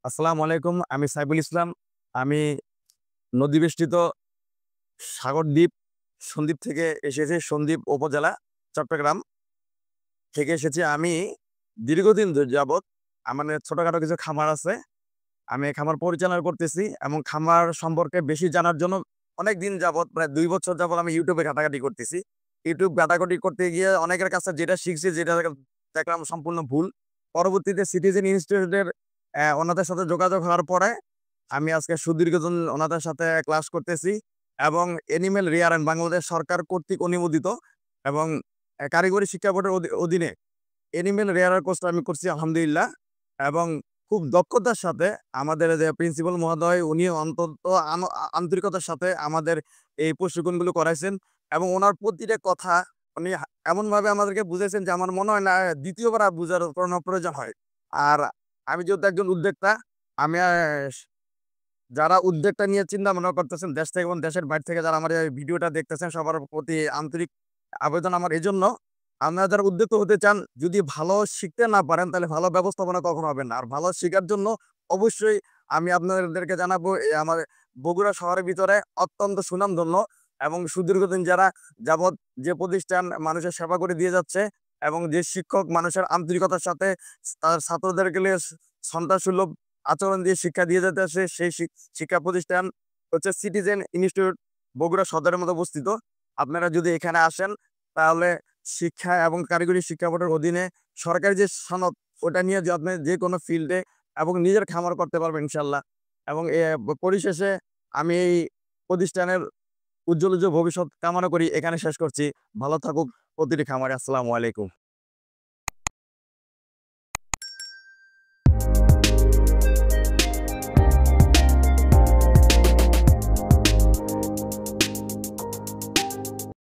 আসসালামু আলাইকুম। আমি সাইফুল ইসলাম। আমি নদীবেষ্টিত সাগরদ্বীপ, সন্দ্বীপ থেকে এসেছি। সন্দ্বীপ উপজেলা, চট্টগ্রাম থেকে এসেছি। আমি দীর্ঘদিন যাবৎ আমার ছোটখাটো কিছু খামার আছে। আমি এই খামার পরিচালনা করতেছি এবং খামার সম্পর্কে বেশি জানার জন্য অনেকদিন যাবৎ, প্রায় ২ বছর যাবৎ আমি YouTube এ ঘাটাঘাটি করতেছি। YouTube ঘাটাঘাটি করতে গিয়ে অনেকের কাছে যেটা শিখছি, যেটা দেখলাম সম্পূর্ণ ভুল। পরবর্তীতে সিটিজেন ইনস্টিটিউটের ওনাদের সাথে যোগাযোগ হওয়ার পরে আমি আজকে সুদীর্ঘদিন ওনাদের সাথে ক্লাস করতেছি এবং এনিম্যাল রেয়ারেন্ট বাংলাদেশ সরকার কর্তৃক অনুমোদিত এবং কারিগরি শিক্ষা বোর্ডের অধীনে এনিম্যাল রেয়ার কোর্সটা আমি করছি আলহামদুলিল্লাহ। এবং খুব দক্ষতার সাথে আমাদের যে প্রিন্সিপাল মহোদয় উনি অন্তত আন্তরিকতার সাথে আমাদের এই প্রশিক্ষণগুলো করাইছেন এবং ওনার প্রতিটা কথা উনি এমনভাবে আমাদেরকে বুঝাইছেন যে আমার মনে হয় না ২য় বার আর বুঝার কোনো প্রয়োজন হয়। আর আমি যেহেতু একজন উদ্যোক্তা, আমি যারা উদ্যোগটা নিয়ে চিন্তা ভাবনা করতেছেন দেশ থেকে এবং দেশের বাইরে থেকে যারা আমার এই ভিডিওটা দেখতেছেন সবার প্রতি আন্তরিক আবেদন আমার এজন্য, আপনারা যারা উদ্যোক্তা হতে চান, যদি ভালো শিখতে না পারেন তাহলে ভালো ব্যবস্থাপনা কখনো হবে না। আর ভালো শিখার জন্য অবশ্যই আমি আপনাদেরকে জানাবো আমার বগুড়া শহরের ভিতরে অত্যন্ত সুনামধন্য এবং সুদীর্ঘদিন যারা যাবৎ যে প্রতিষ্ঠান মানুষের সেবা করে দিয়ে যাচ্ছে এবং যে শিক্ষক মানুষের আন্তরিকতার সাথে তার ছাত্রদেরকে নিয়ে সন্তানসুলভ আচরণ দিয়ে শিক্ষা দিয়ে যাইতেছে, সেই শিক্ষা প্রতিষ্ঠান হচ্ছে সিটিজেন ইনস্টিটিউট, বগুড়া সদরের মধ্যে অবস্থিত। আপনারা যদি এখানে আসেন তাহলে শিক্ষা এবং কারিগরি শিক্ষা বোর্ডের অধীনে সরকারি যে সনদ, ওটা নিয়ে যে আপনি যেকোনো ফিল্ডে এবং নিজের খামার করতে পারবেন ইনশাল্লাহ। এবং পরিশেষে আমি এই প্রতিষ্ঠানের উজ্জ্বল ভবিষ্যৎ কামনা করি। এখানে শেষ করছি। ভালো থাকুক প্রতিটি খামারে। আসসালামু আলাইকুম।